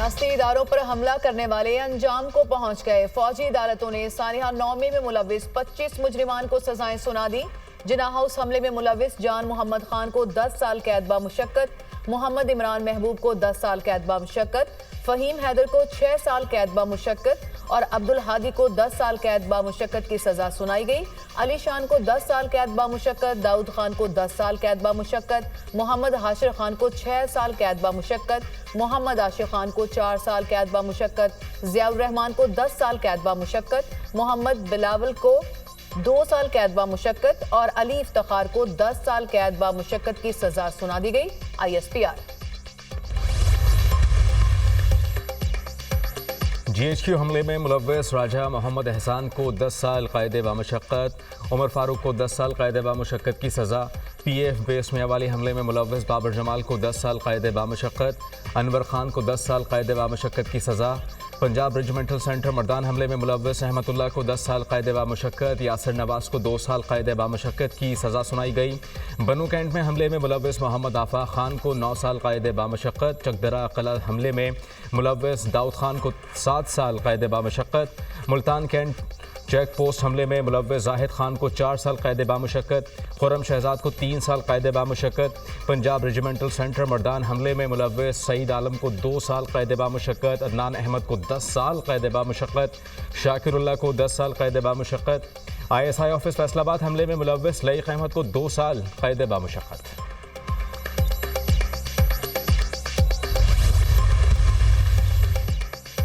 सियासी इदारों पर हमला करने वाले अंजाम को पहुंच गए। फौजी अदालतों ने सानिया 9 में मुलविस 25 मुजरिमान को सजाएं सुना दी। जिना हाउस हमले में मुलविस जान मोहम्मद खान को 10 साल कैद बामुशक्कत, मोहम्मद इमरान महबूब को 10 साल कैद बामुशक्कत, फहीम हैदर को 6 साल कैद बामुशक्कत और अब्दुल हादी को 10 साल कैद बामुशक्कत की सजा सुनाई गई। अली शान को 10 साल कैद बामुशक्कत, दाऊद खान को 10 साल कैद बामुशक्कत, मोहम्मद हाशिर खान को 6 साल कैद बामुशक्कत, मोहम्मद आशिर खान को 4 साल कैद बामुशक्कत, जियाउर रहमान को 10 साल कैद बामुशक्कत, मोहम्मद बिलावल को 2 साल कैद बामुशक्कत और अली इफ्तिखार को 10 साल कैद बामुशक्कत की सजा सुना दी गई। ISPR GHQ हमले में मुलव्वस राजा मोहम्मद एहसान को 10 साल कैद बामुशक्कत, उमर फारूक को 10 साल कैद बामुशक्कत की सज़ा। PF बेस मियांवाली हमले में मुलव्वस बाबर जमाल को 10 साल कैद बामुशक्कत, अनवर खान को 10 साल कैद बामुशक्कत की सज़ा। पंजाब रेजिमेंटल सेंटर मर्दान हमले में मुलव्वस अहमदुल्लाह को 10 साल कैद बामुशक्कत, यासिर नवाज को 2 साल कैद बामुशक्कत की सज़ा सुनाई गई। बनू कैंट में हमले में मुलव्वस मोहम्मद आफा खान को 9 साल कैद बामुशक्कत, चकदरा किला हमले में मुलव्वस दाऊद खान को 7 साल कैद बामुशक्कत, मुल्तान कैंट चेक पोस्ट हमले में मुलव्वस जाहिद खान को 4 साल कैद बामुशक्कत, खुर्रम शहजाद को 3 साल कैद बामुशक्कत। पंजाब रेजिमेंटल सेंटर मर्दान हमले में मुलव्वस सईद आलम को 2 साल कैद बामुशक्कत, अदनान अहमद को 10 साल कैद बामुशक्कत, शाकिरुल्लाह को 10 साल कैद बामुशक्कत। ISI ऑफिस फैसलाबाद हमले में मुलव्वस लईक अहमद को 2 साल कैद बामुशक्कत।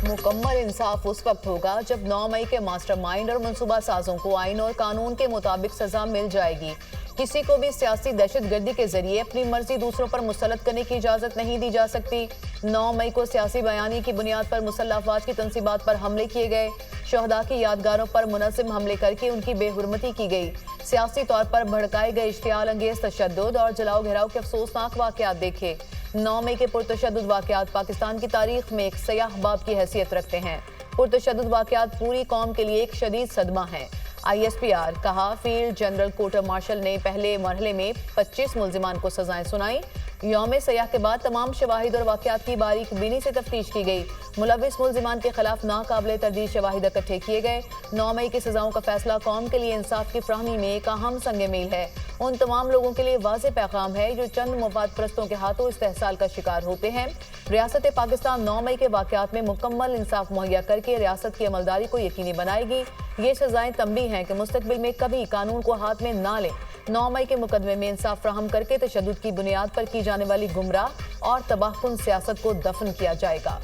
मुकम्मल इंसाफ उस वक्त होगा जब 9 मई के मास्टरमाइंड और मनसूबा साजों को आइन और कानून के मुताबिक सजा मिल जाएगी। किसी को भी सियासी दहशतगर्दी के जरिए अपनी मर्जी दूसरों पर मुसल्लत करने की इजाज़त नहीं दी जा सकती। 9 मई को सियासी बयानी की बुनियाद पर मुसल्लह अफवाज की तनसीबात पर हमले किए गए। शहदा की यादगारों पर मुनज़्ज़म हमले करके उनकी बेहुरमती की गई। सियासी तौर पर भड़काए गए इश्तियाल अंगेज तशद्दुद और जलाओ घेराव के अफसोसनाक वाक़यात देखे। 9 मई के पुरतशद्दुद वाक़यात पाकिस्तान की तारीख में एक सयाह बाब की हैसियत रखते हैं। पुरतशद्दुद वाक़यात पूरी कौम के लिए एक शदीद सदमा है। ISPR कहा, फील्ड जनरल कोर्ट मार्शल ने पहले मरहले में 25 मुल्जिमान को सजाएं सुनाई। यौम सयाह के बाद तमाम शवाहिद और वाक़यात की बारीक बीनी से तफ्तीश की गई। मुलविस मुल्जिमान के खिलाफ नाकाबिले तरदीद शवाहिद इकट्ठे किए गए। 9 मई की सजाओं का फैसला कौम के लिए इंसाफ की फ्राहमी में एक अहम संग मील है। उन तमाम लोगों के लिए वाज़ेह पैगाम है जो चंद मुफाद परस्तों के हाथों इस्तेहसाल का शिकार होते हैं। रियासत पाकिस्तान 9 मई के वाक़यात में मुकम्मल इंसाफ मुहैया करके रियासत की अमलदारी को यकीनी बनाएगी। ये सजाएं तंबीह हैं कि मुस्तकबिल में कभी कानून को हाथ में ना लें। 9 मई के मुकदमे में इंसाफ फ्राहम करके तशद्दुद की बुनियाद पर की जाने वाली गुमराह और तबाहकुन सियासत को दफन किया जाएगा।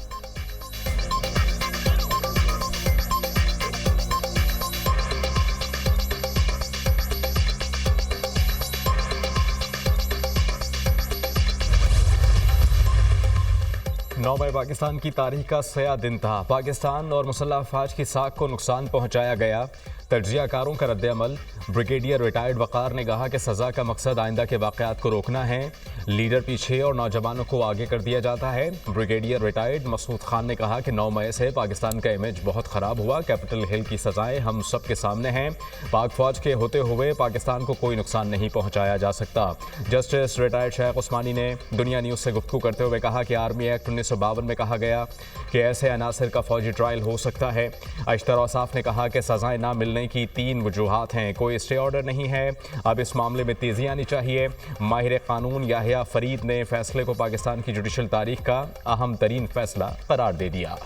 नौ मई पाकिस्तान की तारीख का सया दिन था। पाकिस्तान और मुसल्लह अफवाज की साख को नुकसान पहुंचाया गया। तज्जियाकारों का रद्द-ए-अमल। ब्रिगेडियर रिटायर्ड वक़ार ने कहा कि सज़ा का मकसद आइंदा के वाक़यात को रोकना है। लीडर पीछे और नौजवानों को आगे कर दिया जाता है। ब्रिगेडियर रिटायर्ड मसूद खान ने कहा कि 9 मई से पाकिस्तान का इमेज बहुत ख़राब हुआ। कैपिटल हिल की सज़ाएं हम सब के सामने हैं। पाक फ़ौज के होते हुए पाकिस्तान को कोई नुकसान नहीं पहुँचाया जा सकता। जस्टिस रिटायर्ड शेख उस्मानी ने दुनिया न्यूज़ से गुफ्तगू करते हुए कहा कि आर्मी एक्ट 1952 में कहा गया कि ऐसे अनासर का फ़ौजी ट्रायल हो सकता है। अशतर औसाफ ने कहा कि सज़ाएं ना मिलने की 3 वजूहात हैं। कोई स्टे ऑर्डर नहीं है। अब इस मामले में तेज़ी आनी चाहिए। माहिर कानून याहिया फरीद ने फैसले को पाकिस्तान की जुडिशल तारीख का अहम तरीन फैसला करार दे दिया।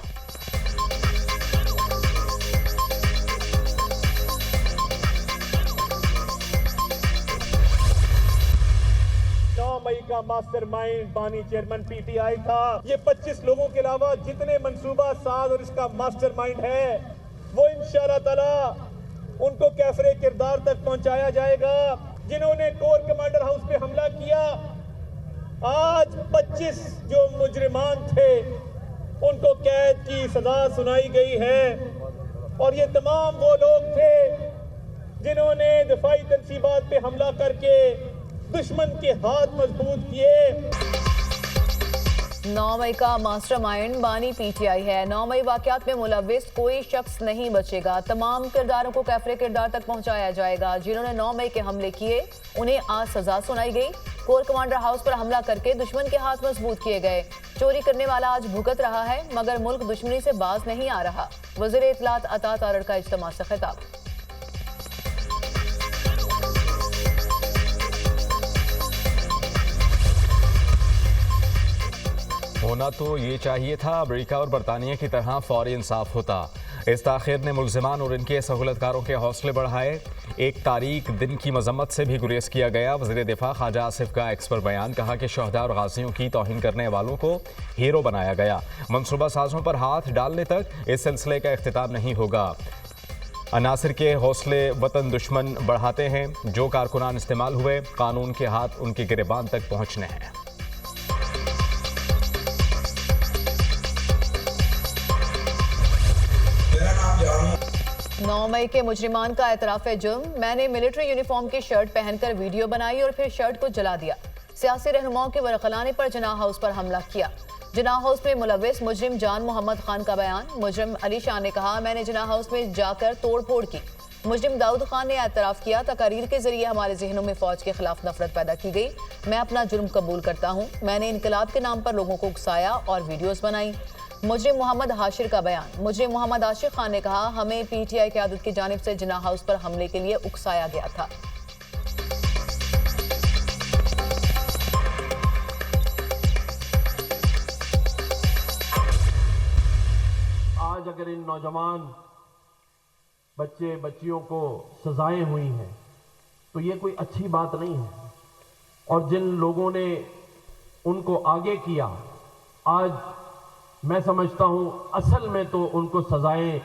मई का मास्टरमाइंड बानी चेयरमैन PTI था। ये 25 लोगों के अलावा जितने मंसूबा साज और इसका मास्टरमाइंड है वो इंशाअल्लाह ताला उनको कैफरे किरदार तक पहुंचाया जाएगा। जिन्होंने कोर कमांडर हाउस पे हमला किया, आज 25 जो मुजरिमान थे उनको कैद की सजा सुनाई गई है और ये तमाम वो लोग थे जिन्होंने दिफाई तनसीबात पे हमला करके दुश्मन के हाथ मजबूत किए। 9 मई का मास्टरमाइंड बानी PTI है। 9 मई वाक़यात में मुलविस कोई शख्स नहीं बचेगा। तमाम किरदारों को कैफरे किरदार तक पहुंचाया जाएगा। जिन्होंने 9 मई के हमले किए उन्हें आज सजा सुनाई गई। कोर कमांडर हाउस पर हमला करके दुश्मन के हाथ मजबूत किए गए। चोरी करने वाला आज भुगत रहा है, मगर मुल्क दुश्मनी से बाज नहीं आ रहा। वज़ीर इत्तलात अता तारड़ का इज्तिमा से खिताब। होना तो ये चाहिए था, अमेरिका और बरतानिया की तरह फौरी इंसाफ होता। इस ताखिर ने मुलजिमान और इनके सहूलतकारों के हौसले बढ़ाए। एक तारीख दिन की मजम्मत से भी गुरेज किया गया। वज़ीर दिफा ख्वाजा आसिफ का एक्स पर बयान, कहा कि शहदा और गाजियों की तौहीन करने वालों को हीरो बनाया गया। मनसूबा साजों पर हाथ डालने तक इस सिलसिले का इख्तिताम नहीं होगा। अनासिर के हौसले वतन दुश्मन बढ़ाते हैं। जो कारकुनान इस्तेमाल हुए, कानून के हाथ उनके गिरेबान तक पहुँचने हैं। 9 मई के मुजरिमान का एतराफ़ जुर्म। मैंने मिलिट्री यूनिफॉर्म की शर्ट पहनकर वीडियो बनाई और फिर शर्ट को जला दिया। सियासी रहनुमाओं के वरखलाने पर जिनाह हाउस पर हमला किया। जिनाह हाउस में मुलव्विस मुजरिम जान मोहम्मद खान का बयान। मुजरिम अली शाह ने कहा, मैंने जिनाह हाउस में जाकर तोड़ फोड़ की। मुजरिम दाऊद खान ने एतराफ़ किया, तकारीर के जरिए हमारे जहनों में फ़ौज के खिलाफ नफरत पैदा की गई। मैं अपना जुर्म कबूल करता हूँ। मैंने इनकलाब के नाम पर लोगों को उकसाया और वीडियोज़ बनाई। मुजरिम मोहम्मद हाशिर का बयान। मुजरिम मोहम्मद आशिर खान ने कहा, हमें पीटीआई क़यादत की जानिब से जिनाह हाउस पर हमले के लिए उकसाया गया था। आज अगर इन नौजवान बच्चे बच्चियों को सजाएं हुई हैं तो ये कोई अच्छी बात नहीं है। और जिन लोगों ने उनको आगे किया, आज मैं समझता हूं असल में तो उनको सजाएं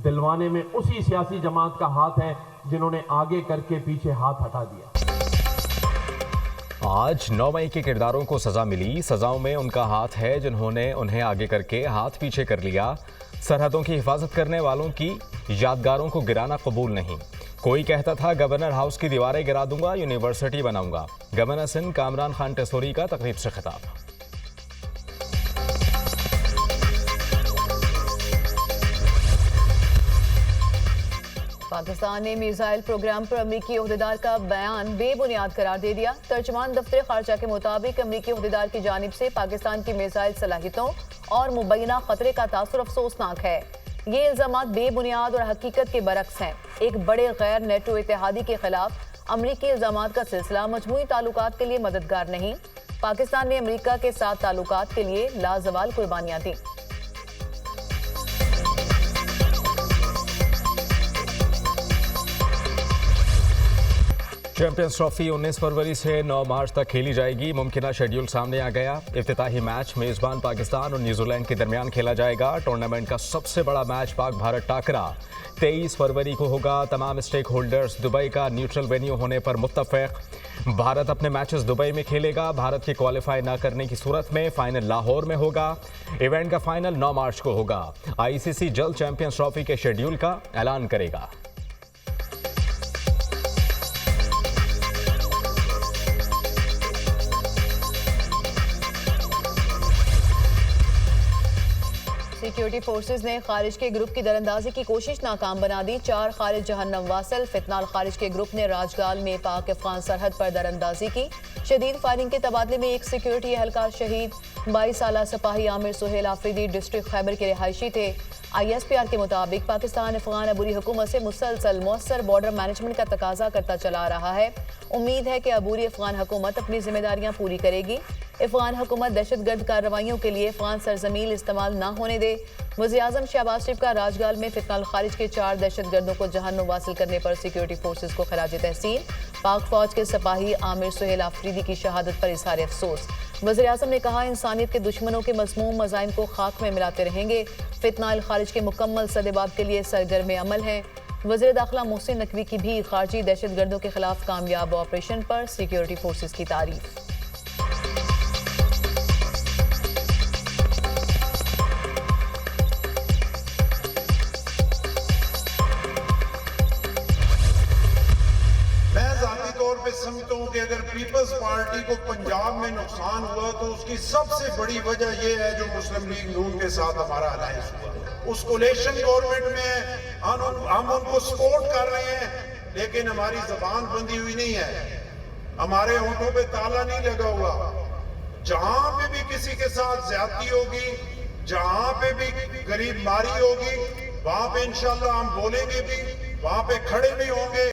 दिलवाने में उसी सियासी जमात का हाथ है जिन्होंने आगे करके पीछे हाथ हटा दिया। आज 9 मई के किरदारों को सजा मिली। सजाओं में उनका हाथ है जिन्होंने उन्हें आगे करके हाथ पीछे कर लिया। सरहदों की हिफाजत करने वालों की यादगारों को गिराना कबूल नहीं। कोई कहता था गवर्नर हाउस की दीवारें गिरा दूंगा, यूनिवर्सिटी बनाऊंगा। गवर्नर सिंध कामरान खान टेसोरी का तकरीब से खिताब। पाकिस्तान ने मिसाइल प्रोग्राम पर अमरीकी ओहदेदार का बयान बेबुनियाद करार दे दिया। तर्जमान दफ्तर खारजा के मुताबिक अमरीकी ओहदेदार की जानिब से पाकिस्तान की मिसाइल सलाहियतों और मुबैना खतरे का तासुर अफसोसनाक है। ये इल्जामात बेबुनियाद और हकीकत के बरक्स हैं। एक बड़े गैर नेटो इत्तेहादी के खिलाफ अमरीकी इल्जामात का सिलसिला मजमूई ताल्लुकात के लिए मददगार नहीं। पाकिस्तान ने अमरीका के साथ ताल्लुकात के लिए लाजवाल कुर्बानियां दी। चैंपियंस ट्रॉफी 19 फरवरी से 9 मार्च तक खेली जाएगी। मुमकिना शेड्यूल सामने आ गया। इफ्तिताही मैच मेजबान पाकिस्तान और न्यूजीलैंड के दरमियान खेला जाएगा। टूर्नामेंट का सबसे बड़ा मैच पाक भारत टाकरा 23 फरवरी को होगा। तमाम स्टेक होल्डर्स दुबई का न्यूट्रल वेन्यू होने पर मुत्तफिक। भारत अपने मैचेस दुबई में खेलेगा। भारत के क्वालिफाई न करने की सूरत में फाइनल लाहौर में होगा। इवेंट का फाइनल 9 मार्च को होगा। आईसीसी जल्द चैंपियंस ट्रॉफी के शेड्यूल का ऐलान करेगा। सिक्योरिटी फोर्सेज ने खारिज के ग्रुप की दरअंदाजी की कोशिश नाकाम बना दी। 4 खारिज जहन्नम वासल। फितनाल खारिज के ग्रुप ने राजगाल में पाक अफगान सरहद पर दरअंदाजी की। शदीद फायरिंग के तबादले में एक सिक्योरिटी एहलकार शहीद। 22 साला सिपाही आमिर सुहेल आफरीदी डिस्ट्रिक्ट खैबर के रिहायशी थे। ISPR के मुताबिक पाकिस्तान अफगान अबूरी हुकूमत से मुसलसल मौसर बॉर्डर मैनेजमेंट का तकाजा करता चला रहा है। उम्मीद है कि अबूरी अफगान हुकूमत अपनी जिम्मेदारियां पूरी करेगी। अफगान हुकूमत दहशतगर्द कार्रवाइयों के लिए अफगान सरजमीन इस्तेमाल न होने दे। वज़ीर-ए-आज़म शहबाज शरीफ का राजगाल में फितनाल खारिज के 4 दहशतगर्दों को जहन्नुम वासिल करने पर सिक्योरिटी फोर्सेज को खराज तहसीन। पाक फौज के सिपाही आमिर सुहेल आफरीदी की शहादत पर इज़हार अफसोस। वज़ीर-ए-आज़म ने कहा, इंसानियत के दुश्मनों के मज़मूम मज़ाइम को खाक में मिलाते रहेंगे। फितनाल खारिज के मुकम्मल सदेबाब के लिए सरगर्म अमल है। वज़ीर दाखिला मोहसिन नकवी की भी खारजी दहशतगर्दों के खिलाफ कामयाब ऑपरेशन पर सिक्योरिटी फोर्सेज की तारीफ। समझता हूं कि अगर पीपल्स पार्टी को पंजाब में नुकसान हुआ तो उसकी सबसे बड़ी वजह यह है जो मुस्लिम लीग नून के साथ हमारा अलायंस हुआ। उस कोलेशन गवर्नमेंट में हम उनको सपोर्ट कर रहे हैं, लेकिन हमारी जबान बंदी हुई नहीं है। हमारे होठों पे ताला नहीं लगा हुआ। जहां पे भी किसी के साथ ज्यादती होगी, जहां पे भी गरीब मारी होगी, वहां पे इंशाल्लाह हम बोलेंगे भी, वहां पे खड़े भी होंगे।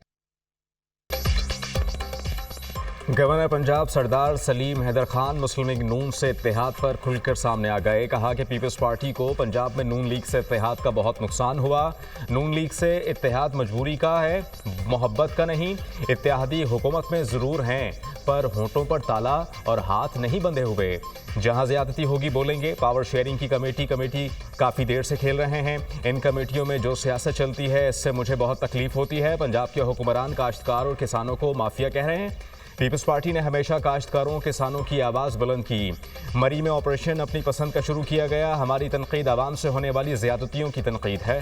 गवर्नर पंजाब सरदार सलीम हैदर खान मुस्लिम लीग नून से इत्तेहाद पर खुलकर सामने आ गए। कहा कि पीपल्स पार्टी को पंजाब में नून लीग से इत्तेहाद का बहुत नुकसान हुआ। नून लीग से इत्तेहाद मजबूरी का है, मोहब्बत का नहीं। इत्तेहादी हुकूमत में ज़रूर हैं, पर होंठों पर ताला और हाथ नहीं बंधे हुए। जहां ज्यादती होगी बोलेंगे। पावर शेयरिंग की कमेटी काफ़ी देर से खेल रहे हैं। इन कमेटियों में जो सियासत चलती है, इससे मुझे बहुत तकलीफ होती है। पंजाब के हुक्मरान काश्तकार और किसानों को माफिया कह रहे हैं। पीपल्स पार्टी ने हमेशा काश्तकारों और किसानों की आवाज़ बुलंद की। मरी में ऑपरेशन अपनी पसंद का शुरू किया गया। हमारी तनकीद आवाम से होने वाली ज़्यादतियों की तनकीद है।